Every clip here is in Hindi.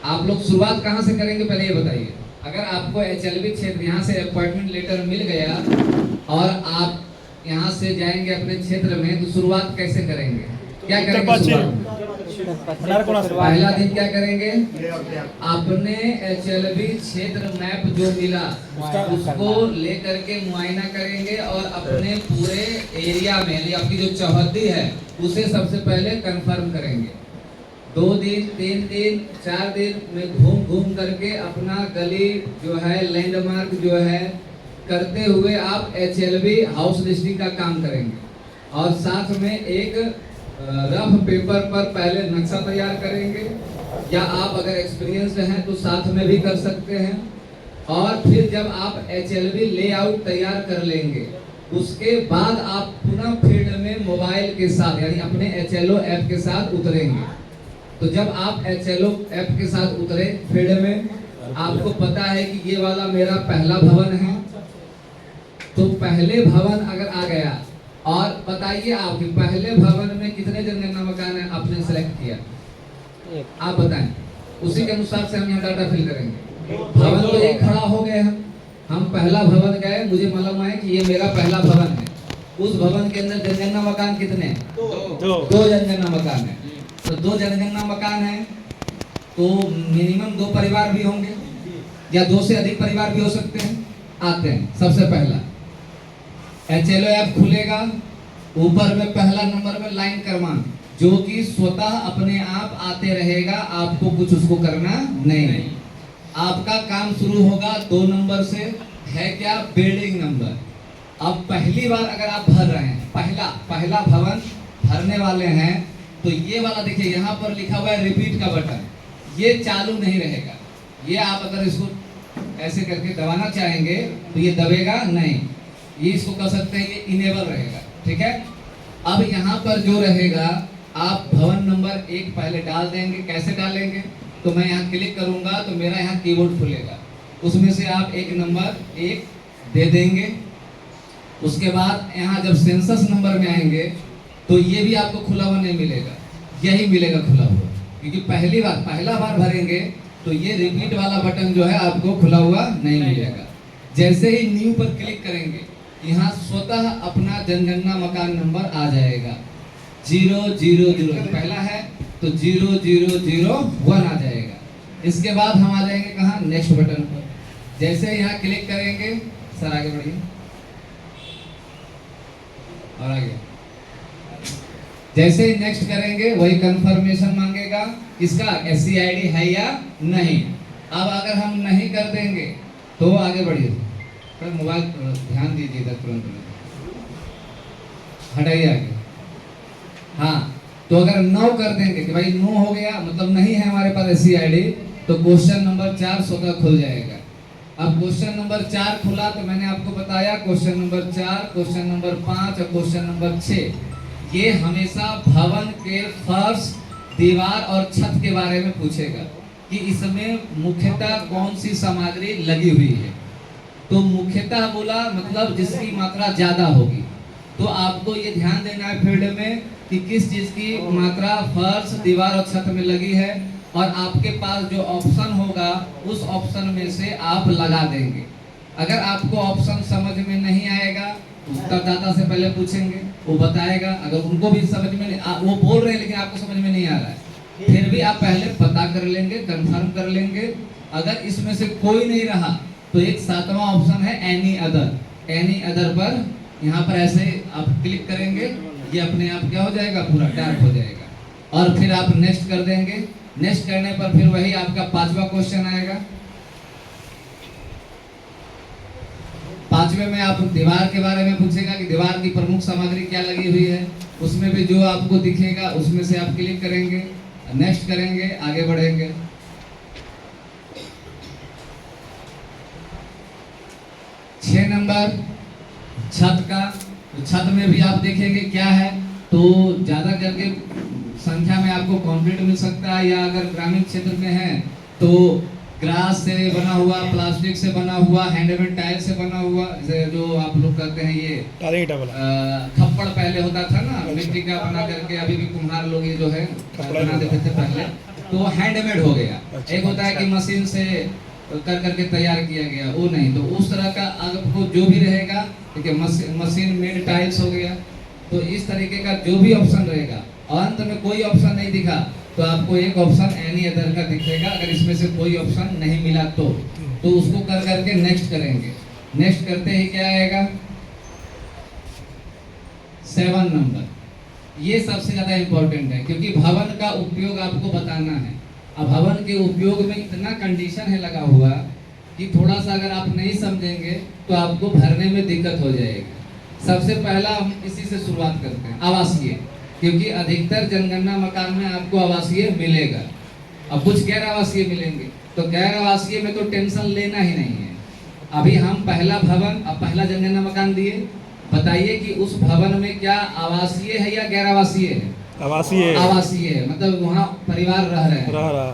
आप लोग शुरुआत कहाँ से करेंगे पहले ये बताइए। अगर आपको एचएलबी क्षेत्र यहाँ से अपॉइंटमेंट लेटर मिल गया और आप यहाँ से जाएंगे अपने क्षेत्र में, तो शुरुआत कैसे करेंगे? क्या करेंगे शुरुआत में? पहला दिन क्या करेंगे? अपने एचएलबी क्षेत्र मैप जो मिला उसको लेकर के मुआयना करेंगे और अपने पूरे एरिया में यानी आपकी जो चौहद्दी है उसे सबसे पहले कंफर्म करेंगे। 2 दिन 3 दिन 4 दिन में घूम घूम करके अपना गली जो है लैंडमार्क जो है करते हुए आप एचएलबी हाउस लिस्टिंग का काम करेंगे और साथ में एक रफ पेपर पर पहले नक्शा तैयार करेंगे, या आप अगर एक्सपीरियंस्ड हैं तो साथ में भी कर सकते हैं। और फिर जब आप एचएलबी लेआउट तैयार कर लेंगे उसके बाद आप पुनः फील्ड में मोबाइल के साथ यानी अपने एचएलओ ऐप के साथ उतरेंगे। तो जब आप एचएलओ ऐप के साथ उतरे फील्ड में, आपको पता है कि ये वाला मेरा पहला भवन है, तो पहले भवन अगर आ गया और बताइए आपके पहले भवन में कितने जनगणना मकान है आपने सेलेक्ट किया, आप बताएं। उसी के अनुसार से हम यहाँ डाटा फिल करेंगे। भवन तो एक खड़ा हो गए, हम पहला भवन गए, मुझे मालूम है कि ये मेरा पहला भवन है। उस भवन के अंदर जनगणना मकान कितने हैं? 2 जनगणना मकान है। तो 2 जनगणना मकान है तो मिनिमम 2 परिवार भी होंगे या 2 से अधिक परिवार भी हो सकते हैं। आते हैं सबसे पहला एचएलओ ऐप खुलेगा, ऊपर में पहला नंबर में लाइन क्रमांक जो कि स्वतः अपने आप आते रहेगा, आपको कुछ उसको करना नहीं। आपका काम शुरू होगा 2 नंबर से, है क्या? Building number. अब पहली बार अगर आप भर रहे हैं, पहला भवन भरने वाले हैं, तो ये वाला देखिए यहाँ पर लिखा हुआ है रिपीट का बटन, ये चालू नहीं रहेगा। ये आप अगर इसको ऐसे करके दबाना चाहेंगे तो ये दबेगा नहीं, ये इसको कर सकते हैं, ये इनेबल रहेगा। ठीक है। अब यहाँ पर जो रहेगा आप भवन नंबर 1 पहले डाल देंगे। कैसे डालेंगे? तो मैं यहाँ क्लिक करूंगा तो मेरा यहाँ कीबोर्ड खुलेगा, उसमें से आप एक नंबर 1 दे देंगे। उसके बाद यहाँ जब सेंसस नंबर में आएंगे तो ये भी आपको खुला हुआ नहीं मिलेगा, यही मिलेगा खुला हुआ, क्योंकि पहला बार भरेंगे तो ये रिपीट वाला बटन जो है आपको खुला हुआ नहीं मिलेगा। जैसे ही न्यू पर क्लिक करेंगे यहाँ स्वतः अपना जनगणना मकान नंबर आ जाएगा 000, पहला है तो 0001 आ जाएगा। इसके बाद हम आ जाएंगे कहाँ? नेक्स्ट बटन पर। जैसे यहाँ क्लिक करेंगे, सर आगे बढ़िए और आगे, जैसे ही नेक्स्ट करेंगे वही कंफर्मेशन मांगेगा इसका SCID है या नहीं। अब अगर हम नहीं कर देंगे तो आगे बढ़िए सर, मोबाइल ध्यान दीजिए इधर, तुरंत हटाइए आगे। हाँ, तो अगर नो कर देंगे कि भाई नो हो गया मतलब नहीं है हमारे पास SCID, तो क्वेश्चन नंबर 4 स्वतः खुल जाएगा। अब क्वेश्चन नंबर 4 खुला तो मैंने आपको बताया क्वेश्चन नंबर 4, क्वेश्चन नंबर 5 और क्वेश्चन नंबर 6 ये हमेशा भवन के फर्श, दीवार और छत के बारे में पूछेगा कि इसमें मुख्यतः कौन सी सामग्री लगी हुई है। तो मुख्यतः बोला मतलब जिसकी मात्रा ज्यादा होगी, तो आपको ये ध्यान देना है फील्ड में कि किस चीज की मात्रा फर्श, दीवार और छत में लगी है, और आपके पास जो ऑप्शन होगा उस ऑप्शन में से आप लगा देंगे। अगर आपको ऑप्शन समझ में नहीं आएगा उत्तरदाता से पहले पूछेंगे, वो बताएगा। अगर उनको भी समझ में नहीं, वो बोल रहे हैं लेकिन आपको समझ में नहीं आ रहा है, फिर भी आप पहले पता कर लेंगे, कंफर्म कर लेंगे। अगर इसमें से कोई नहीं रहा तो एक 7वां ऑप्शन है एनी अदर। एनी अदर पर यहाँ पर ऐसे आप क्लिक करेंगे, ये अपने आप क्या हो जाएगा? पूरा डार्क हो जाएगा। और फिर आप नेक्स्ट कर देंगे। नेक्स्ट करने पर फिर वही आपका 5वां क्वेश्चन आएगा। 5वें में आप दीवार के बारे में पूछेगा कि दीवार की प्रमुख सामग्री क्या लगी हुई है, उसमें भी जो आपको दिखेगा उसमें से आप क्लिक करेंगे, नेक्स्ट करेंगे, आगे बढ़ेंगे। 6 नंबर छत का, तो छत में भी आप देखेंगे क्या है, तो ज्यादा करके संख्या में आपको कंक्रीट मिल सकता है, या अगर ग्रामीण क्षेत्र में है तो ग्रास से बना हुआ, प्लास्टिक से बना हुआ, हैंडमेड टाइल से बना हुआ, जो आप लोग कहते हैं ये खप्पड़ पहले होता था ना मिट्टी का बना करके, अभी भी कुम्हार लोग ये जो है बना देते थे पहले, तो वो हैंडमेड हो गया। अच्छा, एक होता है कि मशीन से कर करके तैयार किया गया, वो नहीं। तो उस तरह का आपको जो भी रहेगा, ठीक है, मशीन मेड टाइल्स हो गया, तो इस तरीके का जो भी ऑप्शन रहेगा, और अंत में कोई ऑप्शन नहीं दिखा तो आपको एक ऑप्शन एनी अदर का दिखेगा। अगर इसमें से कोई ऑप्शन नहीं मिला तो उसको कर करके नेक्स्ट करेंगे। नेक्स्ट करते ही क्या आएगा, 7 नंबर। ये सबसे ज्यादा इंपॉर्टेंट है, क्योंकि भवन का उपयोग आपको बताना है। अब भवन के उपयोग में इतना कंडीशन है लगा हुआ कि थोड़ा सा अगर आप नहीं समझेंगे तो आपको भरने में दिक्कत हो जाएगी। सबसे पहला हम इसी से शुरुआत करते हैं, आवासीय, क्योंकि अधिकतर जनगणना मकान में आपको आवासीय मिलेगा। अब कुछ गैर आवासीय मिलेंगे, तो गैर आवासीय में तो टेंशन लेना ही नहीं है। अभी हम पहला भवन, अब पहला जनगणना मकान दिए, बताइए कि उस भवन में क्या आवासीय है या गैर आवासीय है? आवासीय। आवासीय है, मतलब वहाँ परिवार रह रहे हैं। रहा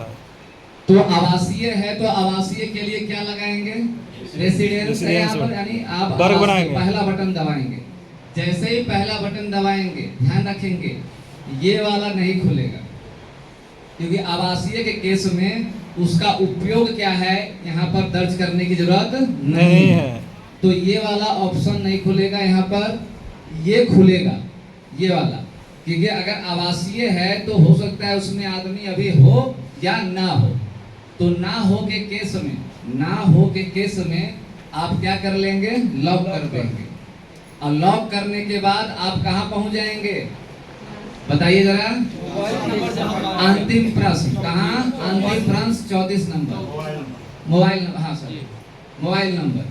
तो आवासीय है, तो आवासीय के लिए क्या लगाएंगे? रेसिडेंस है यहाँ पर, यानी आप वर्ग बनाएंगे। पहला बटन दबाएंगे। जैसे ही पहला बटन दबाएंगे, ध्यान रखेंगे ये वाला नहीं खुलेगा, क्योंकि आवासीय के केस में उसका उपयोग क्या है यहाँ पर दर्ज करने की जरूरत नहीं है। तो ये वाला ऑप्शन नहीं खुलेगा, यहाँ पर ये खुलेगा, ये वाला। क्योंकि अगर आवासीय है तो हो सकता है उसमें आदमी अभी हो या ना हो। तो ना हो के केस में आप क्या कर लेंगे? लॉक कर देंगे। और लॉक करने के बाद आप कहाँ पहुंच जाएंगे? बताइए जरा। अंतिम प्रश्न कहाँ? अंतिम प्रश्न 34 नंबर, मोबाइल नंबर। हाँ सर, मोबाइल नंबर।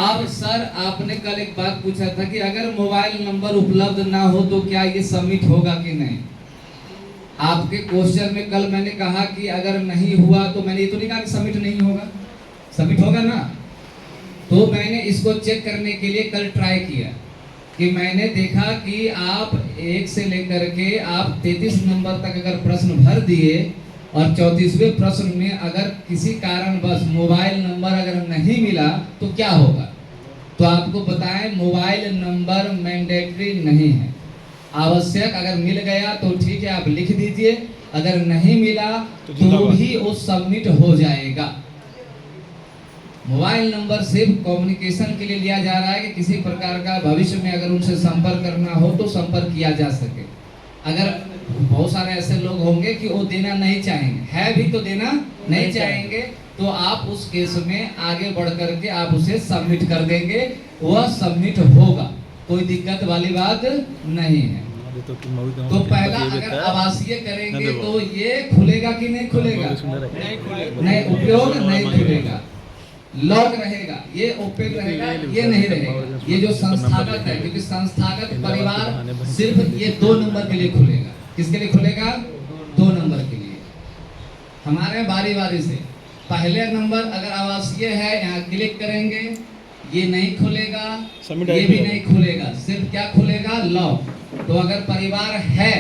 अब सर आपने कल एक बात पूछा था कि अगर मोबाइल नंबर उपलब्ध ना हो तो क्या ये सबमिट होगा कि नहीं? आपके क्वेश्चन में कल मैंने कहा कि अगर नहीं हुआ तो मैंने ये तो नहीं कहा कि सबमिट नहीं होगा, सबमिट होगा ना। तो मैंने इसको चेक करने के लिए कल ट्राई किया कि मैंने देखा कि आप 1 से लेकर के आप 33 नंबर तक अगर प्रश्न भर दिए और 34वें प्रश्न में अगर किसी कारणवश मोबाइल नंबर अगर नहीं मिला तो क्या होगा? तो आपको बताएं, मोबाइल नंबर मैंडेटरी नहीं है, आवश्यक। अगर मिल गया तो ठीक है, आप लिख दीजिए, अगर नहीं मिला तो भी वो सबमिट हो जाएगा। मोबाइल नंबर सिर्फ कम्युनिकेशन के लिए लिया जा रहा है कि किसी प्रकार का भविष्य में अगर उनसे संपर्क करना हो तो संपर्क किया जा सके। अगर बहुत सारे ऐसे लोग होंगे कि वो देना नहीं चाहेंगे, है भी तो देना नहीं चाहेंगे, तो आप उस केस में आगे बढ़ करके आप उसे सबमिट कर देंगे, वह सबमिट होगा, कोई दिक्कत वाली बात नहीं है। तो पहला अगर आवासीय करेंगे तो ये खुलेगा कि नहीं खुलेगा? नहीं, उपयोग नहीं खुलेगा, लॉक रहेगा, ये ओपन रहेगा, ये नहीं रहेगा। ये जो संस्थागत है, क्योंकि संस्थागत परिवार सिर्फ ये 2 नंबर के लिए खुलेगा। किसके लिए खुलेगा? 2 नंबर के लिए। हमारे बारी बारी से पहले नंबर अगर आवासीय है, यहाँ क्लिक करेंगे, ये नहीं खुलेगा, ये भी नहीं खुलेगा, सिर्फ क्या खुलेगा? लॉक। तो अगर परिवार है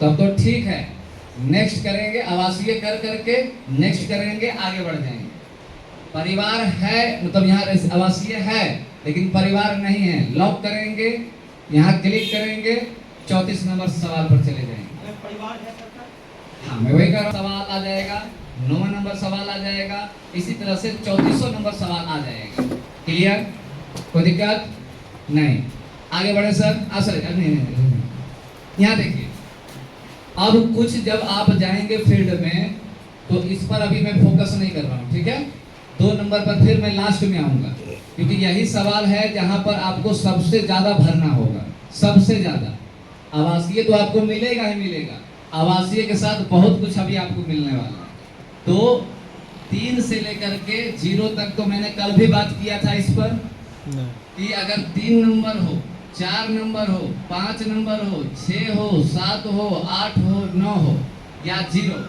तब तो ठीक है, नेक्स्ट करेंगे, आवासीय कर करके नेक्स्ट करेंगे, आगे बढ़ जाएंगे। परिवार है, मतलब यहाँ आवासीय है लेकिन परिवार नहीं है, लॉक करेंगे, यहाँ क्लिक करेंगे, 34 नंबर सवाल पर चले जाएंगे। हाँ, मैं वही कह रहा हूँ, सवाल आ जाएगा, 9 नंबर सवाल आ जाएगा, इसी तरह से 3400 नंबर सवाल आ जाएगा। क्लियर? कोई दिक्कत नहीं। आगे बढ़े सर। यहाँ देखिए, अब कुछ जब आप जाएंगे फील्ड में तो इस पर अभी मैं फोकस नहीं कर रहा हूँ, ठीक है? 2 नंबर पर फिर मैं लास्ट में आऊंगा, क्योंकि यही सवाल है जहां पर आपको सबसे ज्यादा भरना होगा, सबसे ज्यादा। आवासीय तो आपको मिलेगा ही मिलेगा, आवासीय के साथ बहुत कुछ अभी आपको मिलने वाला है। तो 3 से लेकर के 0 तक तो मैंने कल भी बात किया था इस पर कि अगर 3 नंबर हो, 4 नंबर हो, 5 नंबर हो, 6 हो, 7 हो, 8 हो, 9 हो या 0,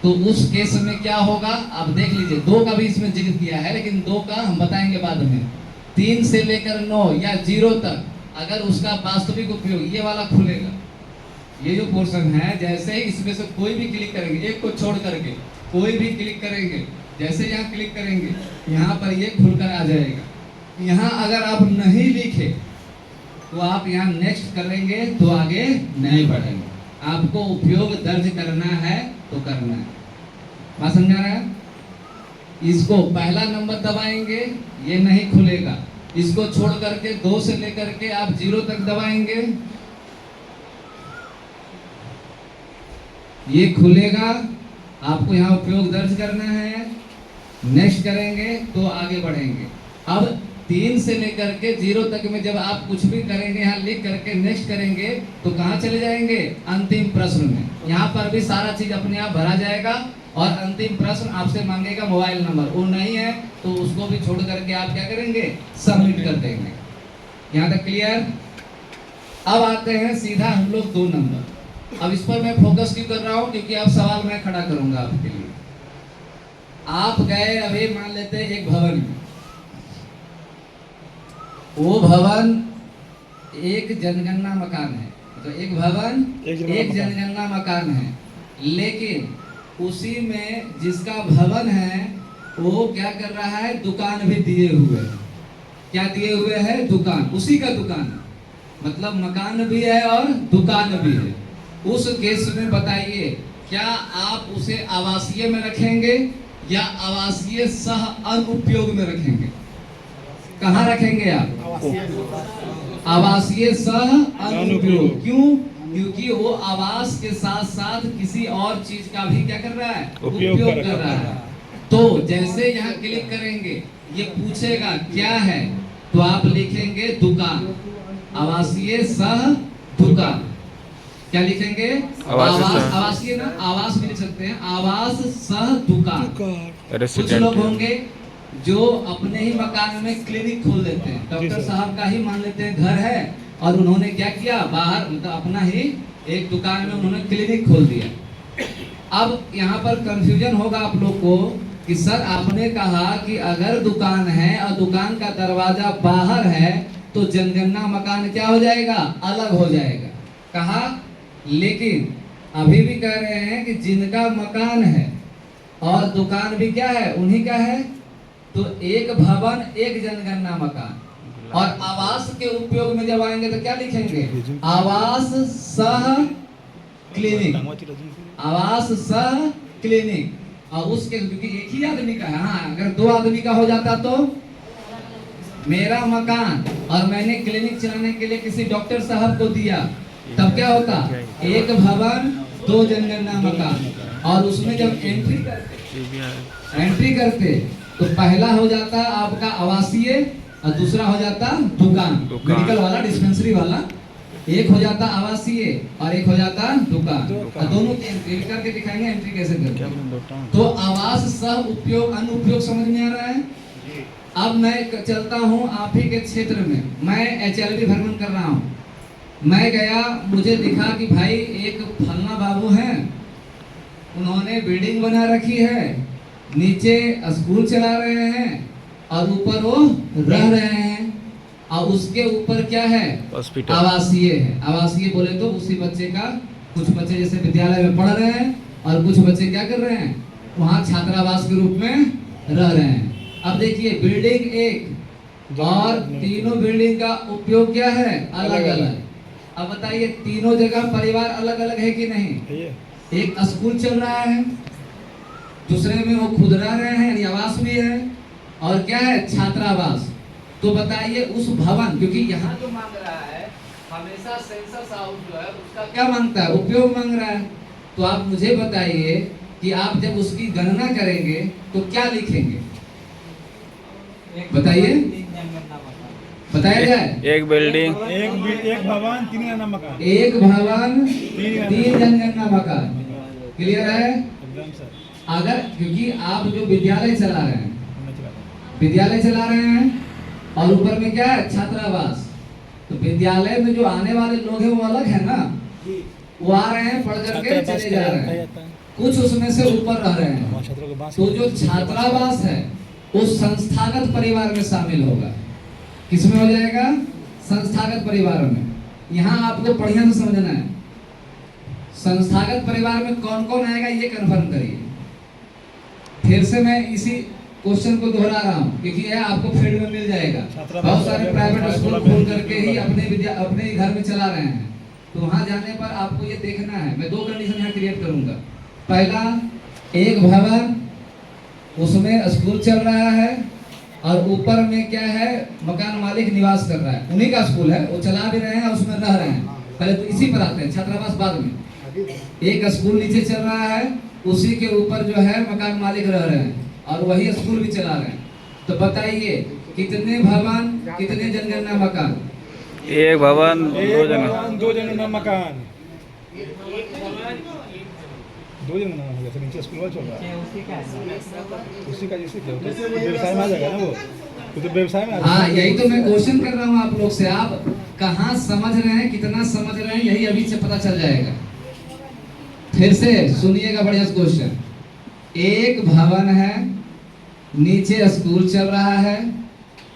तो उस केस में क्या होगा आप देख लीजिए। 2 का भी इसमें जिक्र किया है, लेकिन 2 का हम बताएंगे बाद में। 3 से लेकर 9 या 0 तक अगर उसका वास्तविक उपयोग ये वाला खुलेगा, ये जो पोर्शन है, जैसे ही इसमें से कोई भी क्लिक करेंगे, एक को छोड़ करके कोई भी क्लिक करेंगे, जैसे यहाँ क्लिक करेंगे यहाँ पर ये खुलकर आ जाएगा। यहाँ अगर आप नहीं लिखे तो आप यहाँ नेक्स्ट करेंगे तो आगे नहीं बढ़ेंगे। आपको उपयोग दर्ज करना है तो करना है। बात समझ आ रहा है? इसको पहला नंबर दबाएंगे, ये नहीं खुलेगा। इसको छोड़ करके 2 से लेकर के आप 0 तक दबाएंगे, ये खुलेगा। आपको यहाँ उपयोग दर्ज करना है, नेक्स्ट करेंगे तो आगे बढ़ेंगे। अब 3 से लेकर के 0 तक में जब आप कुछ भी करेंगे, यहाँ लिख करके नेक्स्ट करेंगे तो कहाँ चले जाएंगे? अंतिम प्रश्न में। यहाँ पर भी सारा चीज अपने आप भरा जाएगा और अंतिम प्रश्न आपसे मांगेगा मोबाइल नंबर, वो नहीं है तो उसको भी छोड़ करके आप क्या करेंगे? सबमिट कर देंगे। यहाँ तक क्लियर? अब आते हैं सीधा हम लोग 2 नंबर। अब इस पर मैं फोकस क्यों कर रहा हूँ? क्योंकि अब सवाल मैं खड़ा करूंगा आपके लिए। आप गए अभी मान लेते हैं एक भवन में, वो भवन एक जनगणना मकान है, तो एक भवन एक जनगणना मकान है, लेकिन उसी में जिसका भवन है वो क्या कर रहा है? दुकान भी दिए हुए है। क्या दिए हुए है? दुकान। उसी का दुकान, मतलब मकान भी है और दुकान भी है। उस केस में बताइए, क्या आप उसे आवासीय में रखेंगे या आवासीय सह अनुपयोग में रखेंगे? कहाँ रखेंगे आप? आवासीय सह अनुपयोग। क्यों? क्योंकि वो आवास के साथ साथ किसी और चीज का भी क्या कर रहा है? उपयोग कर रहा है। तो जैसे यहाँ क्लिक करेंगे, ये पूछेगा क्या है, तो आप लिखेंगे दुकान, आवासीय सह दुकान। क्या लिखेंगे? आवासीय ना, आवास भी लिख सकते हैं, आवास सह दुकान। कुछ लोग होंगे जो अपने ही मकान में क्लिनिक खोल देते हैं। डॉक्टर साहब का ही मान लेते हैं घर है और उन्होंने क्या किया? बाहर मतलब अपना ही एक दुकान में उन्होंने क्लिनिक खोल दिया। अब यहाँ पर कंफ्यूजन होगा आप लोग को कि सर आपने कहा कि अगर दुकान है और दुकान का दरवाजा बाहर है तो जनगणना मकान क्या हो जाएगा? अलग हो जाएगा। कहा, लेकिन अभी भी कह रहे हैं कि जिनका मकान है और दुकान भी क्या है? उन्हीं का है, तो एक भवन एक जनगणना मकान। और आवास के उपयोग में जब आएंगे तो क्या लिखेंगे? आवास सह क्लिनिक, आवास सह क्लिनिक। और उसके क्योंकि एक ही आदमी का है, हाँ अगर 2 आदमी का हो जाता तो मेरा मकान और मैंने क्लिनिक चलाने के लिए किसी डॉक्टर साहब को दिया, तब क्या होता? एक भवन 2 जनगणना मकान। और उसमें जब एंट्री करते तो पहला हो जाता आपका आवासीय और दूसरा हो जाता दुकान, मेडिकल वाला, डिस्पेंसरी वाला। एक हो जाता आवासीय और एक हो जाता दुकान। और दोनों की एंट्री करके दिखाएंगे एंट्री कैसे करते। तो आवास सह उपयोग अनुपयोग समझ में आ रहा है? अब मैं चलता हूँ आप ही के क्षेत्र में, मैं HLB भ्रमण कर रहा हूँ। मैं गया, मुझे दिखा कि भाई एक फलना बाबू हैं, उन्होंने बिल्डिंग बना रखी है, नीचे स्कूल चला रहे हैं और ऊपर वो रह रहे हैं, और उसके ऊपर क्या है? आवासीय है। आवासीय बोले तो उसी बच्चे का, कुछ बच्चे जैसे विद्यालय में पढ़ रहे हैं और कुछ बच्चे क्या कर रहे हैं? वहाँ छात्रावास के रूप में रह रहे हैं। अब देखिए बिल्डिंग एक और तीनों बिल्डिंग का उपयोग क्या है? अलग अलग। अब बताइए तीनों जगह परिवार अलग अलग है कि नहीं? एक स्कूल चल रहा है, दूसरे में वो खुद रह रहे हैं, आवास भी है, और क्या है? छात्रावास। तो बताइए उस भवन, क्योंकि यहाँ जो मांग रहा है हमेशा सेंसस हाउस जो है उसका क्या मांगता है? उपयोग मांग रहा है। तो आप मुझे बताइए कि आप जब उसकी गणना करेंगे तो क्या लिखेंगे? बताइए, बताया जाए। एक बिल्डिंग, एक भवन 3 जनगणना मकान, एक भवन 3 जनगणना मकान। क्लियर है? अगर क्योंकि आप जो विद्यालय चला रहे हैं, विद्यालय चला रहे हैं और ऊपर में क्या है? छात्रावास। तो विद्यालय में जो आने वाले लोग हैं वो अलग है ना, वो आ रहे हैं पढ़ करके चले जा रहे हैं, कुछ उसमें से ऊपर रह रहे हैं। तो जो छात्रावास है वो संस्थागत परिवार में शामिल होगा। किसमें हो जाएगा? संस्थागत परिवार में। यहाँ आपको बढ़िया से समझना है, संस्थागत परिवार में कौन कौन आएगा ये कंफर्म करिए। फिर से मैं इसी क्वेश्चन को दोहरा रहा हूँ क्योंकि यह आपको फील्ड में मिल जाएगा। बहुत सारे प्राइवेट स्कूल खोल करके ही अपने घर में चला रहे हैं, तो वहाँ जाने पर आपको ये देखना है। मैं 2 कंडीशन यहाँ क्रिएट करूंगा। पहला, एक भवन उसमें स्कूल चल रहा है और ऊपर में क्या है, मकान मालिक निवास कर रहा है, उन्हीं का स्कूल है, वो चला भी रहे हैं और उसमें रह रहे हैं। पहले तो इसी पर आते हैं, छात्रावास बाद में। एक स्कूल नीचे चल रहा है, उसी के ऊपर जो है मकान मालिक रह रहे हैं और वही स्कूल भी चला रहे हैं। तो बताइए कितने भवन, कितने जनगणना मकान? एक भवन, दो जनगणना मकान। दो जनगणना हो गया सर, नीचे स्कूल वाला चल रहा है उसी का जैसे व्यवसाय में आ जाएगा ना वो, तो व्यवसाय में हाँ, यही तो मैं क्वेश्चन कर रहा हूँ आप लोग से, आप कहाँ समझ रहे हैं, कितना समझ रहे हैं, यही अभी से पता चल जाएगा। फिर से सुनिएगा बढ़िया क्वेश्चन। एक भवन है, नीचे स्कूल चल रहा है,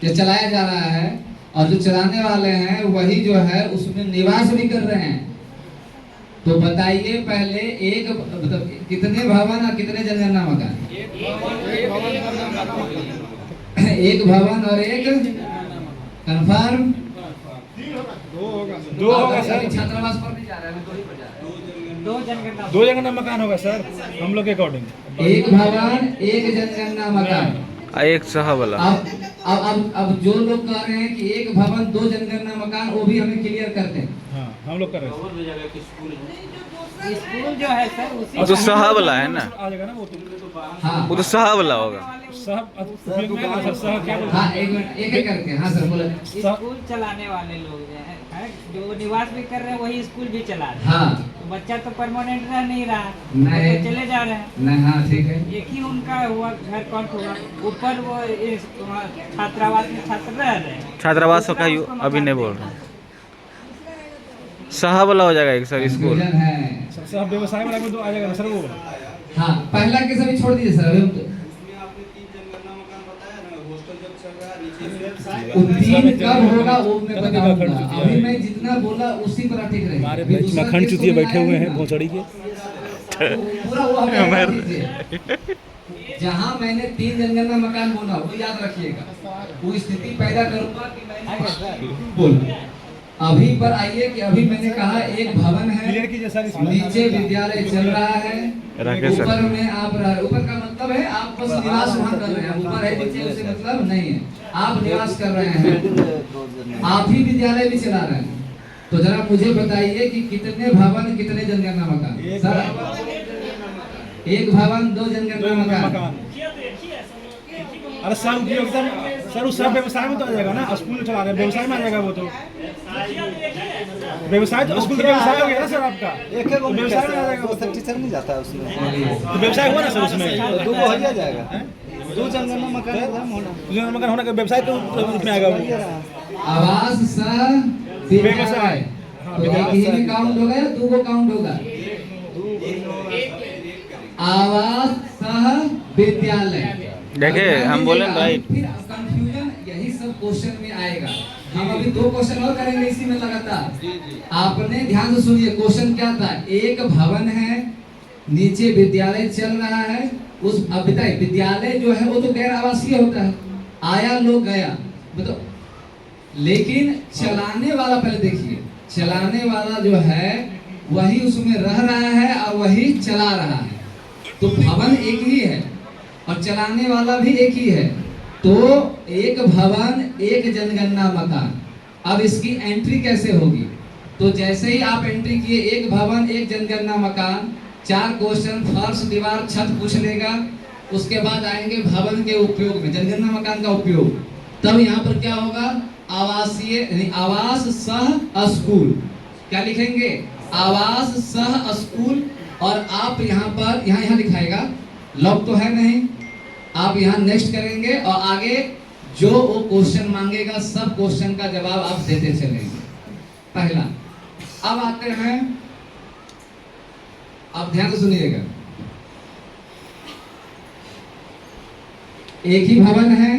जो चलाया जा रहा है, और जो चलाने वाले हैं वही जो है उसमें निवास भी कर रहे हैं। तो बताइए पहले एक मतलब कितने भवन और कितने जनगणना मकान? एक भवन और एक कंफर्म। दो होगा सर, छात्रावास पर नहीं जा रहा है, दो ही पर जा रहा है। दो जनगणना मकान होगा सर हम लोग के अकॉर्डिंग। एक भवन, एक जनगणना मकान। एक सहा वाला। अब जो लोग कह रहे हैं कि एक भवन दो जनगणना मकान, वो भी हमें क्लियर करते हैं। हाँ, हम लोग कर रहे हैं। स्कूल जो है सर उसी वो तो सहा वाला है ना, आ जाएगा ना वो तो। हाँ वो तो सहा वाला होगा। साहब उपयोग में है ना सर, साहब क्या बोलते हाँ, एक मिनट, एक एक करके। हाँ सर बोले। स्कूल चलाने वाले लोग जो है जो निवास भी कर रहे हैं वही स्कूल भी चला रहे हैं। हाँ तो बच्चा तो परमानेंट रह नहीं रहा, नहीं। तो चले जा रहे हैं। नहीं, हाँ ठीक है। एक ही उनका हुआ घर कौन होगा, ऊपर वो वहाँ छात्रावास में छात्र रह रहे हैं। छात्रावास का अभी नहीं बोल रहा, सहा वाला हो जाएगा एक सर स्कूल। कंफ्यूजन है। हैं साहब, व्यवसाय वाला में तो आ जाएगा ना सर वो। हाँ, पहला के सभी छोड़ दीजिए सर। अभी हम तो वो तीन कब होगा वो मैं बताऊंगा। अभी मैं जितना बोला उसी पर ठीक रहेगा। हमारे बीच में खंड चुतिए बैठे हुए हैं भोसड़ी के। पूरा वो हमें बता दीजिए। जहाँ मैंने 3 जनगणना मकान बोला वो याद रखिएगा, वो स्थिति पैदा करूंगा कि मैंने बोल। अभी पर आइए कि अभी मैंने कहा एक भवन है, क्लियर कीजिए सर इसमें। नीचे विद्यालय चल रहा है, राकेश सर। ऊपर में आप ऊपर का मतलब है आप बस निवास वहाँ कर रहे हैं, ऊपर है नीचे उससे मतलब नहीं है, आप निवास कर रहे हैं, आप ही विद्यालय भी चला रहे हैं। तो जरा मुझे बताइए कि कितने भवन, कितने जनगणना मकान? सर, एक भवन, दो जनगणना मकान। अरे सर उपयोगिता सर उस सब व्यवसाय में तो आ जाएगा ना, स्कूल चला रहे हैं व्यवसाय में आ जाएगा वो तो। व्यवसाय तो स्कूल का व्यवसाय हो गया ना सर आपका, एक एक व्यवसाय में आ जाएगा वो सर, तो। टीचर नहीं जाता है उसमें, तो व्यवसाय हुआ ना सर उसमें, दो को हो जाएगा। दो जनगणना मकान एकदम होना, जनगणना मकान होने का व्यवसाय तो उसमें आएगा वो। आवास सह व्यवसाय, तो एक ही में काउंट होगा या दो को काउंट होगा? आवास सह विद्यालय। देखिए हम बोले राइट। फिर कंफ्यूजन यही सब क्वेश्चन में आएगा। हम अभी 2 क्वेश्चन और करेंगे इसी में लगातार। आपने ध्यान से सुनिए, क्वेश्चन क्या था? एक भवन है, नीचे विद्यालय चल रहा है, उस अब बताइए विद्यालय जो है वो तो गैर आवासीय होता है, आया लोग गया मतलब, लेकिन चलाने वाला पहले देखिए, चलाने वाला जो है वही उसमें रह रहा है और वही चला रहा है। तो भवन एक ही है और चलाने वाला भी एक ही है। तो एक भवन, एक जनगणना मकान। अब इसकी एंट्री कैसे होगी? तो जैसे ही आप एंट्री किए एक भवन, एक जनगणना मकान, 4 क्वेश्चन, फर्श, दीवार, छत पूछ लेगा। उसके बाद आएंगे भवन के उपयोग में, जनगणना मकान का उपयोग। तब यहाँ पर क्या होगा? आवासीय यानी आवास सह स्कूल। क्या लिखेंगे? आवास सह स्कूल। और आप यहाँ पर यहाँ दिखाएगा, लॉक तो है नहीं, आप यहाँ नेक्स्ट करेंगे और आगे जो वो क्वेश्चन मांगेगा सब क्वेश्चन का जवाब आप देते चलेंगे। पहला, अब आते हैं, आप ध्यान से सुनिएगा। एक ही भवन है,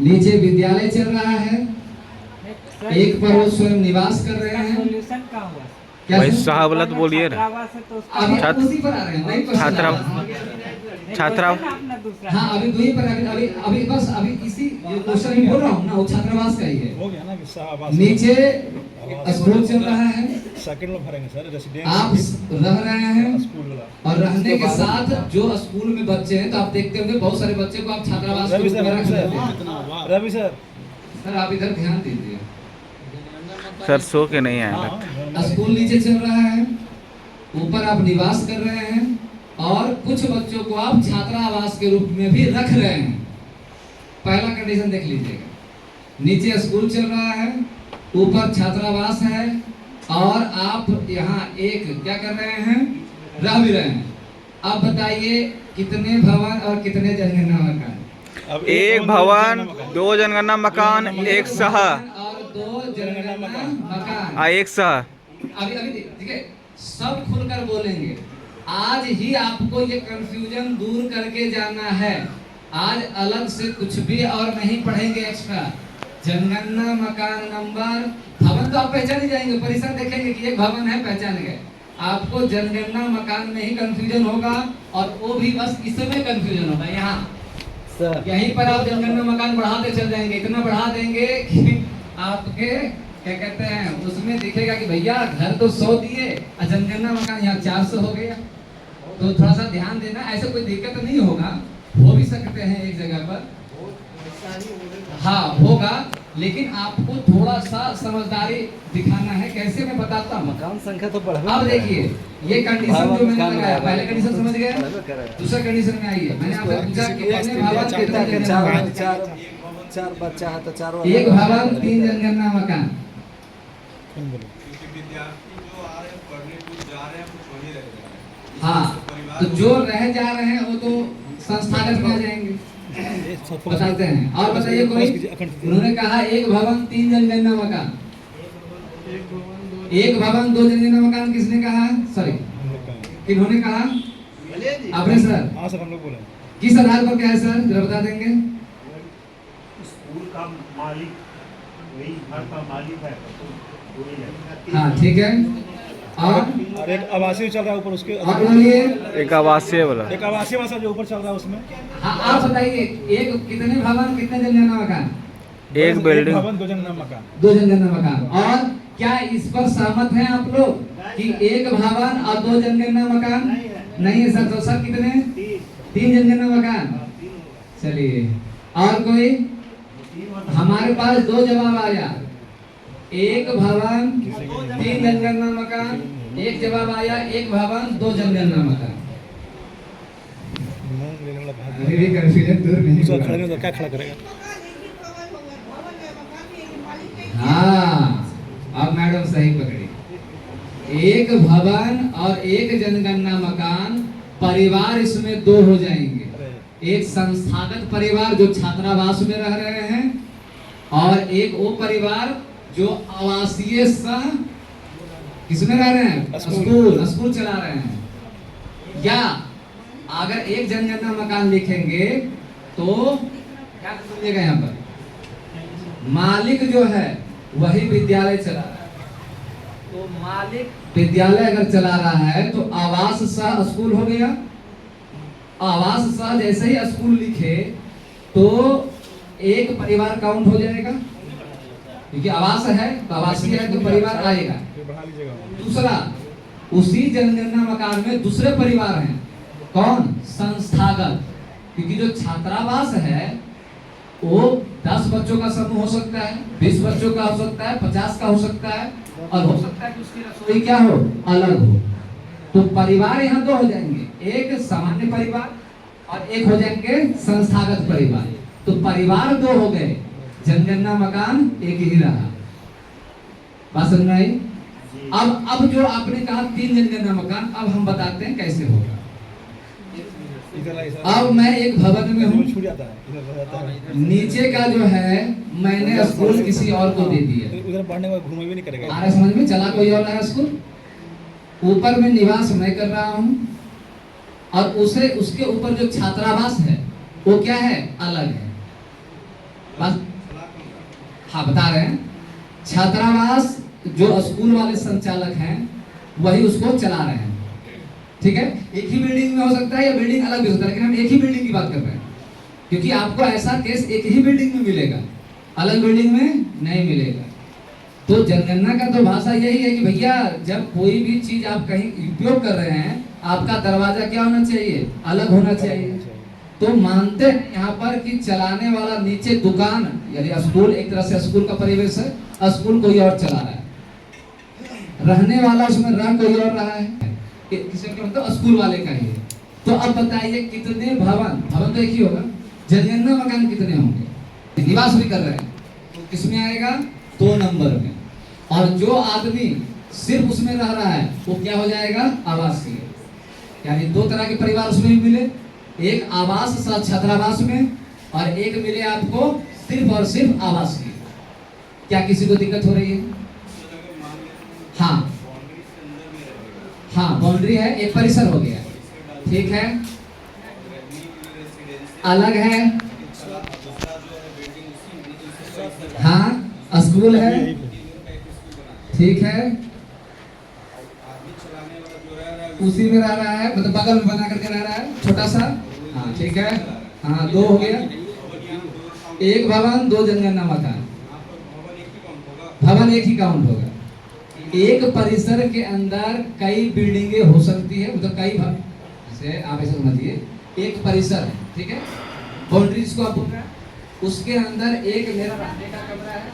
नीचे विद्यालय चल रहा है, एक पर वो स्वयं निवास कर रहे हैं। सोल्यूशन का हुआ भाई साहब वाला तो बोलिए ना। छात्रावास है तो उसका अभी छात्र- उसी पर आ रहे हैं, वही पर छात्रा अपना दूसरा हाँ, अभी दो ही पर अभी बस अभी इसी जो क्वेश्चन बोल रहा हूँ ना, वो छात्रावास का ही है। हो गया ना कि साहब नीचे स्कूल चल रहा है, सेकंड में भरेंगे सर आप रेसिडेंस रह रहे हैं स्कूल वाला। और रहने के साथ जो स्कूल में बच्चे हैं तो आप देखते होंगे बहुत सारे बच्चे को आप छात्रावास रवि के सर रूप में रवि रख लेते हैं। सर रवि सर सर आप इधर ध्यान दीजिए। सर सो के नहीं आए हाँ, स्कूल नीचे चल रहा है, ऊपर आप निवास कर रहे हैं और कुछ बच्चों को आप छात्रावास के रूप में भी रख रहे हैं। पहला कंडीशन देख लीजिएगा, नीचे स्कूल चल रहा है, ऊपर छात्रावास है और आप यहाँ एक क्या कर रहे हैं, रह भी रहे हैं। अब बताइए कितने भवन और कितने जनगणना मकान? अब एक भवन, 2 जनगणना मकान, 1 सहा और 2 जनगणना मकान। एक सहा। अभी देखिए सब खुलकर बोलेंगे। आज ही आपको ये कंफ्यूजन दूर करके जाना है। आज अलग से कुछ भी और नहीं पढ़ेंगे एक्स्ट्रा। जनगणना मकान नंबर, भवन तो आप पहचान ही जाएंगे, परिसर देखेंगे कि एक भवन है, पहचान गए। आपको जनगणना मकान में ही कंफ्यूजन होगा और वो भी बस इसमें कंफ्यूजन होगा। यहाँ सर यहीं पर आप जनगणना मकान बढ़ाते चल जाएंगे, इतना बढ़ा देंगे कि आपके क्या कहते हैं उसमें दिखेगा कि भैया घर तो 100 दिए और जनगणना मकान यहाँ 400 हो गया। तो थोड़ा सा ध्यान देना, ऐसा कोई दिक्कत नहीं होगा, हो भी सकते हैं एक जगह पर, हाँ होगा, लेकिन आपको थोड़ा सा समझदारी दिखाना है। कैसे मैं बताता हूँ। मकान संख्या तो बढ़ा। अब देखिए ये कंडीशन जो मैंने लगाया, पहले कंडीशन समझ गए, दूसरा कंडीशन में आइए। मैंने आपसे पूछा कितने भवन कितने जनगणना मकान? चार बच्चा है तो चारों एक भवन 3 जनगणना मकान। हाँ तो जो रह जा रहे हैं वो तो संस्थागत में आ जाएंगे, बताते हैं। और बताइए कोई, उन्होंने कहा एक भवन 3 जनगणना मकान। एक भवन 2 जनगणना मकान किसने कहा? सॉरी किन्होंने कहा? आपने सर। हाँ सर हम लोग बोले। किस आधार पर क्या है सर, जरा बता देंगे? स्कूल का मालिक वही घर का मालिक है। हाँ ठीक है। और एक आवासीय चल रहा है ऊपर उसके। और बोलिए। एक आवासीय वाला। एक आवासीय वाला जो ऊपर चल रहा है उसमें। हाँ आप बताइए एक कितने भवन कितने जनगणना मकान? एक बिल्डिंग, भवन 2 जनगणना मकान। 2 जनगणना मकान। और क्या इस पर सहमत हैं आप लोग कि एक भवन और 2 जनगणना मकान? नहीं है सर। तो सर कितने? 3 जनगणना मकान। चलिए और कोई? हमारे पास 2 जवाब आया, एक भवन 3 जनगणना मकान। एक जवाब आया एक भवन 2 जनगणना मकान। अभी भी कंफ्यूजन दूर नहीं उसको हुआ। खड़ा नहीं तो क्या खड़ा करेगा? हाँ अब मैडम सही पकड़ी। एक भवन और एक जनगणना मकान, परिवार इसमें 2 हो जाएंगे। एक संस्थागत परिवार जो छात्रावास में रह रहे हैं और एक वो परिवार जो आवासीय सह किसमें रह रहे हैं, स्कूल चला रहे हैं। या अगर एक जनगणना मकान लिखेंगे तो क्या समझिएगा, यहाँ पर मालिक जो है वही विद्यालय चला रहा है। तो मालिक विद्यालय अगर चला रहा है तो आवास सह स्कूल हो गया। आवास सह जैसे ही स्कूल लिखे तो एक परिवार काउंट हो जाएगा, क्योंकि आवास है तो आवासीय है तो परिवार आएगा। बढ़ा लीजिएगा। दूसरा, उसी जनगणना मकान में दूसरे परिवार हैं, कौन? संस्थागत। क्योंकि जो छात्रावास है वो 10 बच्चों का समूह हो सकता है, 20 बच्चों का हो सकता है, 50 का हो सकता है, और हो सकता है कि उसकी रसोई क्या हो, अलग हो। तो परिवार यहाँ 2 हो जाएंगे, एक सामान्य परिवार और एक हो जाएंगे संस्थागत परिवार। तो परिवार 2 हो गए, जनगणना मकान एक ही रहा। बात समझ में आई? अब जो आपने कहा 3 जनगणना मकान, अब हम बताते हैं कैसे होगा। अब मैं एक भवन में हूँ, छूट जाता है, इधर रह जाता है। नीचे का जो है मैंने स्कूल किसी और को दे दिया। उधर पढ़ने का घूमे भी नहीं करेगा। आ रहा समझ में? चला कोई और नया स्कूल, ऊपर में निवास मैं कर रहा हूँ और उसे उसके ऊपर जो छात्रावास है वो क्या है, अलग है। बस हाँ बता रहे हैं, छात्रावास जो स्कूल वाले संचालक हैं वही उसको चला रहे हैं। ठीक है, एक ही बिल्डिंग में हो सकता है या बिल्डिंग अलग भी हो सकता है, लेकिन हम एक ही बिल्डिंग की बात कर रहे हैं, क्योंकि आपको ऐसा केस एक ही बिल्डिंग में मिलेगा, अलग बिल्डिंग में नहीं मिलेगा। तो जनगणना का तो भाषा यही है कि भैया जब कोई भी चीज आप कहीं उपयोग कर रहे हैं, आपका दरवाजा क्या होना चाहिए, अलग होना चाहिए। तो मानते हैं यहाँ पर कि चलाने वाला नीचे दुकान, यानी स्कूल, एक तरह से स्कूल का परिवेश है, स्कूल कोई और चला रहा है, रहने वाला उसमें रह कोई और रहा है, किसी का मतलब स्कूल वाले का ही है। तो अब बताइए कितने भवन, भवन तो एक ही होगा, जनगणना मकान कितने होंगे, निवास भी कर रहे हैं, तो किसमें आएगा, 2 नंबर में। और जो आदमी सिर्फ उसमें रह रहा है वो क्या हो जाएगा, आवासीय। यानी 2 तरह के परिवार उसमें भी मिले, एक आवास सह छात्रावास में, और एक मिले आपको सिर्फ और सिर्फ आवासीय। क्या किसी को दिक्कत हो रही है? हाँ हाँ, बाउंड्री है, एक परिसर हो गया, ठीक है, अलग है, हाँ स्कूल है, ठीक है, उसी में रह रहा है, मतलब बगल में बना करके रह रहा है, छोटा सा, हाँ ठीक है, हाँ 2 हो गया, 1 भवन 2 जनगणना मकान, भवन एक ही काउंट होगा। एक परिसर के अंदर कई बिल्डिंगें हो सकती है, मतलब कई भवन, जैसे आप ऐसे समझिए एक परिसर है, ठीक है, बाउंड्रीज को आप बोल रहे हैं, उसके अंदर एक मेरा रहने का कमरा है,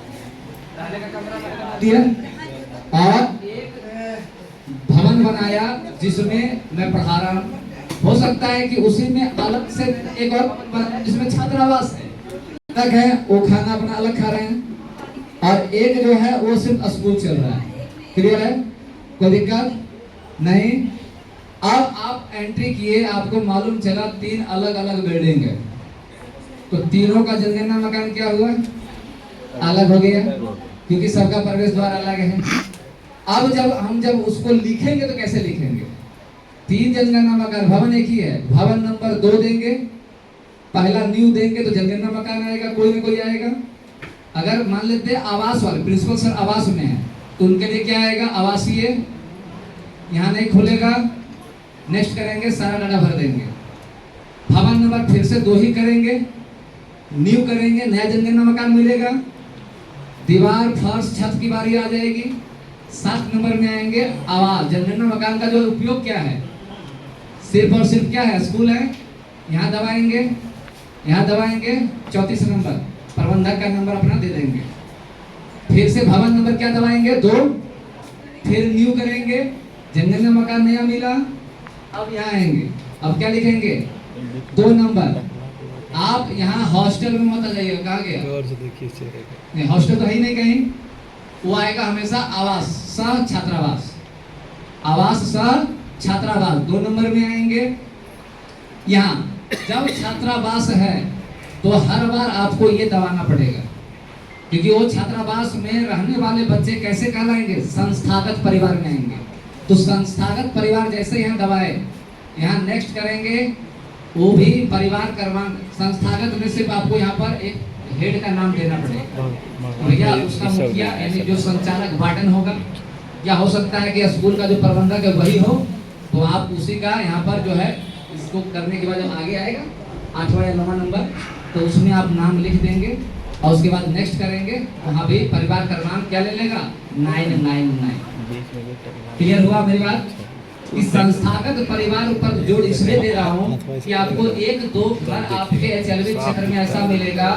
रहने का कमरा बना दिया, और एक भवन बनाया जिसमें मैं पढ़ा रहा हूँ। हो सकता है कि उसी में अलग से एक और भवन जिसमें छात्रावास है, अलग है, वो खाना अपना अलग खा रहे हैं, और एक जो है वो सिर्फ स्कूल चल रहा है। क्लियर है? कोई दिक्कत नहीं। अब आप एंट्री किए, आपको मालूम चला 3 अलग अलग बिल्डिंग है, तो तीनों का जनगणना मकान क्या हुआ, अलग हो गया, क्योंकि सबका प्रवेश द्वार अलग है। अब जब उसको लिखेंगे तो कैसे लिखेंगे, 3 जनगणना मकान, भवन एक ही है, भवन नंबर 2 देंगे, पहला न्यू देंगे तो जनगणना मकान आएगा, कोई ना कोई आएगा। अगर मान लेते हैं आवास वाले प्रिंसिपल सर आवास में है तो उनके लिए क्या आएगा, आवासीय, यहाँ नहीं खुलेगा, नेक्स्ट करेंगे, सारा डाटा भर देंगे। भवन नंबर फिर से 2 ही करेंगे, न्यू करेंगे, नया जनगणना मकान मिलेगा, दीवार फर्श छत की बारी आ जाएगी। 7 नंबर में आएंगे आवास, जनगणना मकान का जो उपयोग क्या है, सिर्फ और सिर्फ क्या है, स्कूल है, यहाँ दबाएंगे, यहाँ दबाएंगे। 34 नंबर प्रबंधक का नंबर अपना दे देंगे, फिर से भवन नंबर क्या दबाएंगे, 2, फिर न्यू करेंगे, जनगणना मकान नया मिला। अब यहाँ आएंगे, अब क्या लिखेंगे, 2 नंबर। आप यहाँ हॉस्टल में मत आ जाइएगा, कहाँ गया, नहीं हॉस्टल तो है ही नहीं कहीं, वो आएगा हमेशा आवास सह छात्रावास, आवास सह छात्रावास 2 नंबर में आएंगे। यहाँ जब छात्रावास है तो हर बार आपको ये दबाना पड़ेगा, क्योंकि वो छात्रावास में रहने वाले बच्चे कैसे कहलाएंगे, संस्थागत परिवार में आएंगे। तो संस्थागत परिवार जैसे यहाँ दबाए, यहाँ नेक्स्ट करेंगे, वो भी परिवार क्रमांक, संस्थागत में सिर्फ आपको यहाँ पर एक हेड का नाम देना पड़ेगा, भैया उसका मुखिया यानी जो संचालक वार्डन होगा, या हो सकता है कि स्कूल का जो प्रबंधक है वही हो, तो आप उसी का यहाँ पर जो है इसको करने के बाद जब आगे आएगा 8वां या 9वां नंबर, तो उसमें आप नाम लिख देंगे, और उसके बाद नेक्स्ट करेंगे, वहाँ भी परिवार क्रमांक क्या ले लेगा, 999। क्लियर हुआ मेरी बात? इस संस्थागत परिवार पर जोड़ इसलिए दे रहा हूँ कि आपको 1-2 घर आपके एचएलवी क्षेत्र में ऐसा मिलेगा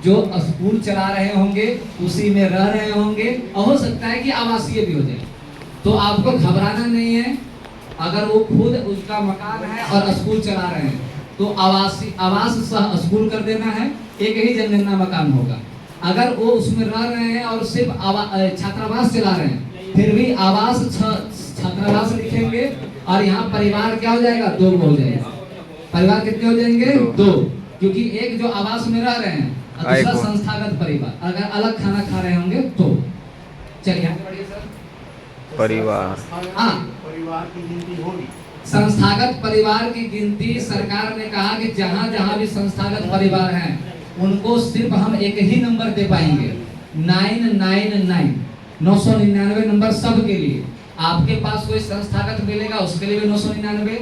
जो स्कूल चला रहे होंगे, उसी में रह रहे होंगे, और हो सकता है कि आवासीय भी हो जाए। तो आपको घबराना नहीं है, अगर वो खुद उसका मकान है और स्कूल चला रहे हैं तो आवास सह स्कूल कर देना है, एक ही जनगणना मकान होगा। अगर वो उसमें रह रहे हैं और सिर्फ छात्रावास चला रहे हैं, फिर भी आवास छात्रावास लिखेंगे, और यहाँ परिवार क्या हो जाएगा, 2 हो जाएगा। परिवार कितने हो जाएंगे, 2, क्योंकि एक जो आवास में रह रहे हैं, दूसरा संस्थागत परिवार, अगर अलग खाना खा रहे होंगे तो। चलिए आगे बढ़िए सर। परिवार, हाँ, परिवार की गिनती होगी, संस्थागत परिवार की गिनती सरकार ने कहा कि जहां जहां भी संस्थागत परिवार हैं उनको सिर्फ हम एक ही नंबर दे पाएंगे, 999 999 नंबर सब के लिए। आपके पास कोई संस्थागत मिलेगा उसके लिए भी 999,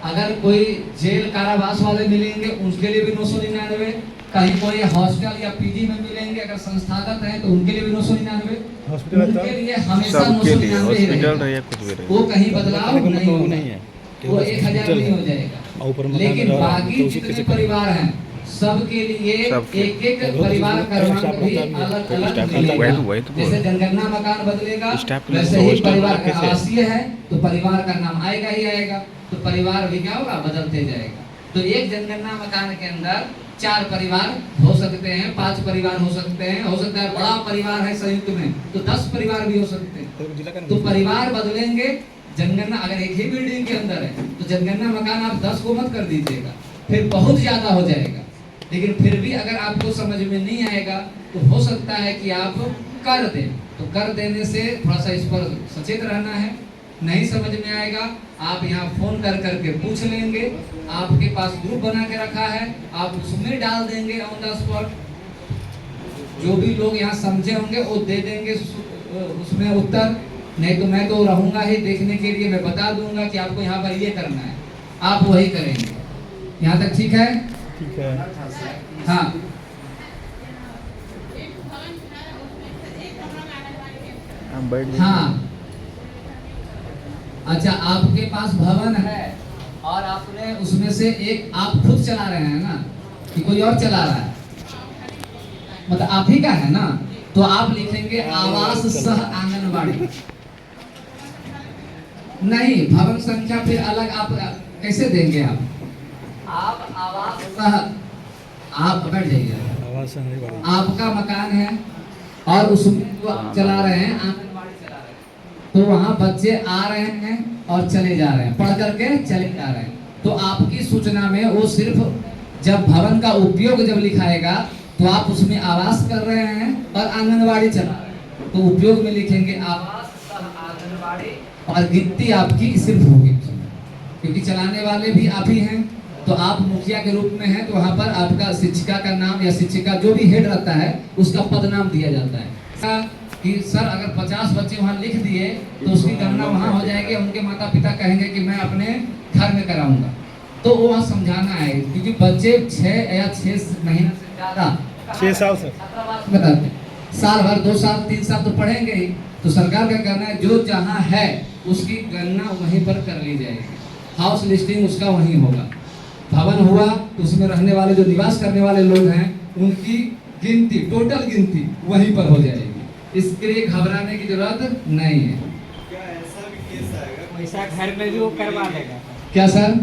अगर कोई जेल कारावास वाले मिलेंगे उसके लिए भी 999, कहीं कोई हॉस्टल या पीजी में मिलेंगे, अगर संस्थागत हैं तो उनके लिए भी 999, हॉस्पिटल है तो उनके लिए हमेशा सबके लिए 999 ही हॉस्पिटल रहेगा। रहे कुछ भी रहे। वो कहीं बदलाव कहने का नहीं मतलब वो होगा, नहीं है कि वो बस 1000 हॉस्पिटल नहीं है। हो जाएगा। और ऊपर मकान लेकिन रह रहा है, बाकी तो उसी जितने कैसे परिवार हैं सबके लिए सबके। एक एक परिवार क्रमांक भी अलग अलग मिलेगा। वही तो बोल जैसे रहा हूँ। जनगणना मकान बदलेगा स्टाफ के लिए वैसे तो ही हॉस्टल परिवार कैसे? आवासीय है तो परिवार का नाम आएगा ही आएगा, तो परिवार भी क्या होगा, बदलते जाएगा। तो एक जनगणना मकान के अंदर 4 परिवार हो सकते हैं, 5 परिवार हो सकते हैं, हो सकता है बड़ा परिवार है संयुक्त में तो 10 परिवार भी हो सकते हैं। तो जिला का तो परिवार बदलेंगे। जनगणना अगर एक ही बिल्डिंग के अंदर है तो जनगणना मकान आप 10 को मत कर दीजिएगा, फिर बहुत ज्यादा हो जाएगा। लेकिन फिर भी अगर आपको समझ में नहीं आएगा तो हो सकता है कि आप कर दें, तो कर देने से थोड़ा सा इस पर सचेत रहना है। नहीं समझ में आएगा आप यहाँ फोन कर करके पूछ लेंगे, आपके पास ग्रुप बना के रखा है, आप उसमें डाल देंगे ऑन द स्पॉट। जो भी लोग यहाँ समझे होंगे वो दे देंगे उसमें उत्तर। नहीं तो मैं तो रहूंगा ही देखने के लिए, मैं बता दूंगा कि आपको यहाँ पर ये करना है, आप वही करेंगे। यहाँ तक ठीक है? ठीक है। हाँ हम बैठ जाएं। हाँ। अच्छा, आपके पास भवन है और आपने उसमें से एक आप खुद चला रहे हैं ना कि कोई और चला रहा है, मतलब आप ही का है ना, तो आप लिखेंगे आवास सह आंगनबाड़ी। नहीं, भवन संख्या फिर अलग आप कैसे देंगे? आप आवास सह, आप बैठ जाइए, आवाज से नहीं बढ़ी। आपका मकान है और उसमें जो आप चला रहे हैं आंगनबाड़ी चला रहे हैं, तो वहाँ बच्चे आ रहे हैं और चले जा रहे हैं, पढ़ करके चले जा रहे हैं। तो आपकी सूचना में वो सिर्फ जब भवन का उपयोग जब लिखाएगा तो आप उसमें आवास कर रहे हैं और आंगनबाड़ी चला रहे हैं, तो उपयोग में लिखेंगे आवास सह आंगनबाड़ी और गिनती आपकी सिर्फ होगी, क्योंकि चलाने वाले भी आप ही हैं। तो आप मुखिया के रूप में हैं तो वहाँ पर आपका शिक्षिका का नाम या शिक्षिका जो भी हेड रहता है उसका पद नाम दिया जाता है कि सर अगर 50 बच्चे वहाँ लिख दिए तो उसकी गणना वहाँ हो जाएगी। उनके माता पिता कहेंगे कि मैं अपने घर में कराऊंगा, तो वो वहाँ समझाना है, क्योंकि बच्चे 6 या 6 महीने से ज़्यादा 6 साल से बताते साल भर 2 साल 3 साल तो पढ़ेंगे ही। तो सरकार का कहना है जो जहाँ है उसकी गणना वहीं पर कर ली जाएगी, हाउस लिस्टिंग उसका वहीं होगा। भवन हुआ तो उसमें रहने वाले जो निवास करने वाले लोग हैं उनकी गिनती, टोटल गिनती वहीं पर हो जाएगी। इसके लिए घबराने की जरूरत नहीं है। वैसा घर में भी वो करवा देगा, क्या सर?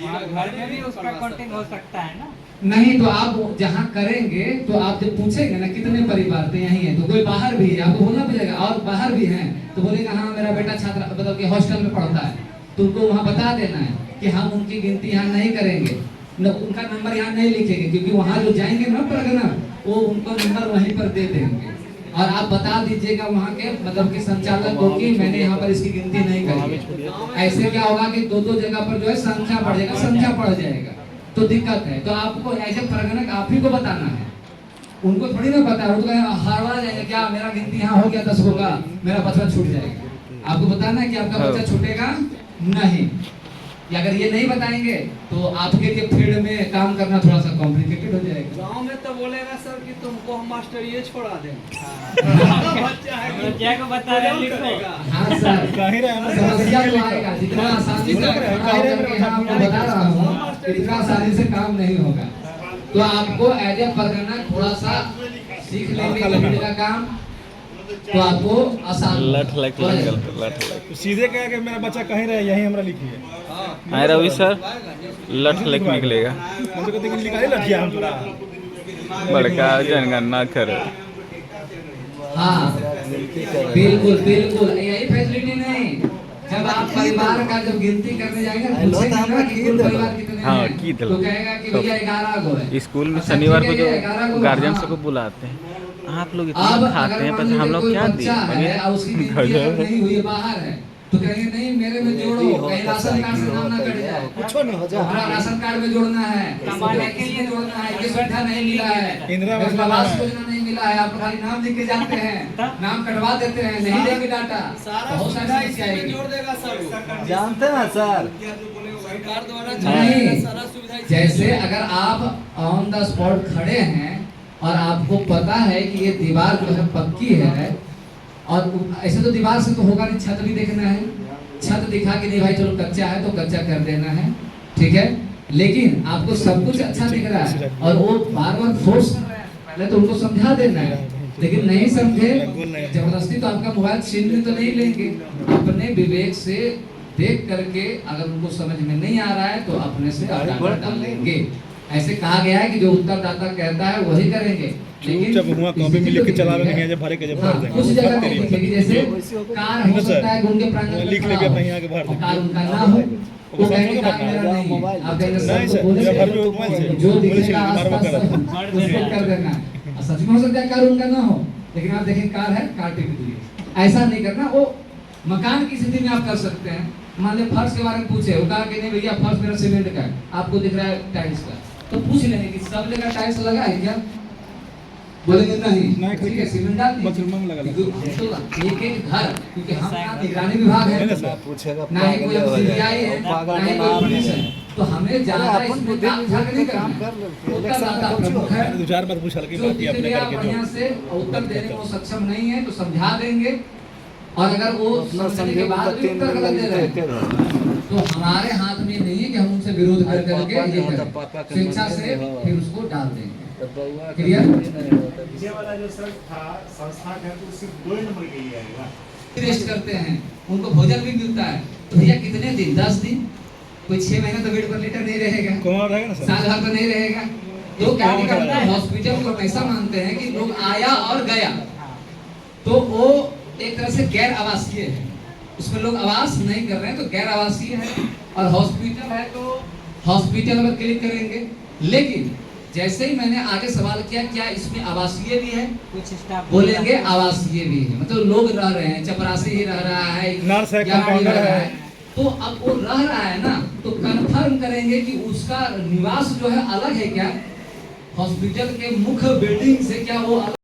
वहाँ घर में भी उसका कंटेंट हो सकता है ना। नहीं, तो आप जहाँ करेंगे तो आप जब पूछेंगे ना कितने परिवार तो यही है, तो कोई बाहर भी है आपको बोलना पड़ेगा, और बाहर भी हैं तो बोलेगा हाँ मेरा बेटा छात्र मतलब कि हॉस्टल में पढ़ता है, तो उनको वहाँ बता देना है कि हम उनकी गिनती यहाँ नहीं करेंगे, उनका नंबर यहाँ नहीं लिखेंगे, क्योंकि वहाँ जो जाएंगे ना परगना वो उनको नंबर वहीं पर दे देंगे। और आप बता दीजिएगा वहाँ के मतलब कि संचालक को कि मैंने यहाँ पर इसकी गिनती नहीं करी। ऐसे क्या होगा कि 2-2 जगह पर जो है संख्या बढ़ जाएगा, संख्या बढ़ जाएगा तो दिक्कत है। तो आपको ऐसे परगना आप ही को बताना है, उनको थोड़ी ना पता है। वो तो हारवा जाएगा क्या मेरा गिनती यहाँ हो गया 10 का, मेरा बच्चा छूट जाएगा। आपको बताना है कि आपका बच्चा छूटेगा नहीं। या अगर ये नहीं बताएंगे तो आपके लिए फील्ड में काम करना थोड़ा सा कॉम्प्लिकेटेड हो जाएगा। गांव में तो बोलेगा सर कि तुमको हम मास्टर ये छोड़ा देंगे। बच्चा को बता रहे लिखो। हाँ सर, कहीं रहे समस्या तो आएगा, जितना आसानी से आपको बता रहा हूँ इतना आसानी से काम नहीं होगा। तो आपको एज ए परगना थोड़ा सा सीख लेंगे का काम, तो आपको आसान लठ लग लठ तो सीधे कहे कि मेरा बच्चा कहीं रहे यहीं हमरा लिखिए। हाँ रवि सर, लठ लग निकलेगा। मुझे कहते कि निकाले लठिया हम पूरा बड़का जनगणना करे। हाँ बिल्कुल बिल्कुल, यही फैसिलिटी नहीं। जब आप परिवार का जब गिनती करने जाएंगे पूछेंगे ना कि कुल परिवार कितने हाँ, हैं, की तो कहेगा कि भैया 11 गो है। स्कूल में अच्छा, शनिवार ठीक को है, जो 11 गो, गार्जियन हाँ। सबको बुलाते हैं, आप लोग अब इतना खाते अगर हैं मान पर लीजिए हम लोग कोई क्या बच्चा है और उसकी गिनती अगर नहीं हुई है, बाहर है, तो कहेंगे नहीं मेरे में जोड़ो, कहीं राशन कार्ड से नाम ना कट जाए, कुछ नहीं हो हमारा जाए। राशन कार्ड में जोड़ना है, कमाने के लिए जोड़ना है, ये सुविधा नहीं मिला है, इंदिरा आवास आवास योजना नहीं मिला है, आप खाली नाम लिख के जाते हैं, नाम कटवा देते हैं, नहीं देंगे डाटा, बहुत सारी समस्या आएगी। देगा सर, जानते हैं सर, सरकार द्वारा नहीं, जैसे अगर आप ऑन द स्पॉट खड़े हैं और आपको पता है कि ये दीवार जो है पक्की है, और ऐसे तो दीवार से तो होगा नहीं, छत भी देखना है, छत दिखा के नहीं भाई चलो कच्चा है तो कच्चा कर देना है, ठीक है। लेकिन आपको सब कुछ अच्छा दिख रहा है और वो बार बार फोर्स कर रहे हैं, पहले तो उनको समझा देना है, लेकिन नहीं समझे जबरदस्ती तो आपका मोबाइल छीन तो नहीं लेंगे। अपने विवेक से देख करके अगर उनको समझ में नहीं आ रहा है तो अपने से डाटा डालेंगे। ऐसे कहा गया है कि जो उत्तरदाता कहता है वही करेंगे, लेकिन जब हुआ कॉपी में लिख के चलावे नहीं है, जब भरे के जब भर देंगे कुछ जगह पे लिखेगी, जैसे कार हो सकता है घूम के प्रांगण में लिख लेके अपने यहाँ के भर और कार उनका ना हो तो कहेंगे कार मेरा नहीं है, आप कहेंगे सबको बोलेंगे जो दिखेगा आसपास उसको कर देना है। और सच में हो सकता है कार उनका ना हो, लेकिन आप देखें कार है, कार टिक दी है। ऐसा नहीं करना। वो मकान की स्थिति में आप कर सकते हैं। मान लीजिए फर्श के बारे में पूछे, वो कहा कि नहीं भैया फर्श मेरा सीमेंट का है, आपको दिख रहा है टाइल्स का, तो पूछ लेंगे कि सब जगह टाइल्स लगा है क्या, बोलेंगे नहीं, ठीक है सीमेंट डाल बाथरूम में लगा एक एक घर, क्योंकि हम ना निगरानी विभाग है, ना ही कोई सीबीआई है, ना ही कोई पुलिस है, तो हमें ज्यादा इसमें काम झाग नहीं करना। उत्तरदाता प्रमुख है, दो चार बार पूछा कि जो बाकी दिख अपने गया करके बढ़िया से उत्तर देने में वो सक्षम नहीं है तो समझा देंगे, और अगर वो समझने के बाद भी उत्तर गलत दे रहे हैं तो हमारे हाथ में नहीं है कि हम उनसे विरोध कर करके ये करें, स्वेच्छा से फिर उसको डाल देंगे। क्लियर? ये वाला जो सर था संस्था का तो सिर्फ 2 नंबर के लिए आएगा। रेस्ट करते हैं, उनको भोजन भी मिलता है, तो भैया कितने दिन, 10 दिन, कोई 6 महीना तो बेड पर लेटर नहीं रहेगा, कौन रहेगा ना सर, साल भर तो नहीं रहेगा। तो क्या करता है हॉस्पिटल को ऐसा मानते हैं कि लोग आया और गया, तो वो एक तरह से गैर आवासीय है, उसमें लोग आवास नहीं कर रहे हैं तो गैर आवासीय है। और हॉस्पिटल है तो हॉस्पिटल पर क्लिक करेंगे, लेकिन जैसे ही मैंने आगे सवाल किया क्या इसमें आवासीय भी है, कुछ स्टाफ बोलेंगे आवासीय भी है, मतलब लोग रह रहे हैं, चपरासी ही रह रहा है, नर्स है, या भी कंपाउंडर रह रहा है। तो अब वो रह रहा है ना, तो कंफर्म करेंगे कि उसका निवास जो है अलग है क्या, हॉस्पिटल के मुख्य बिल्डिंग से क्या वो अलग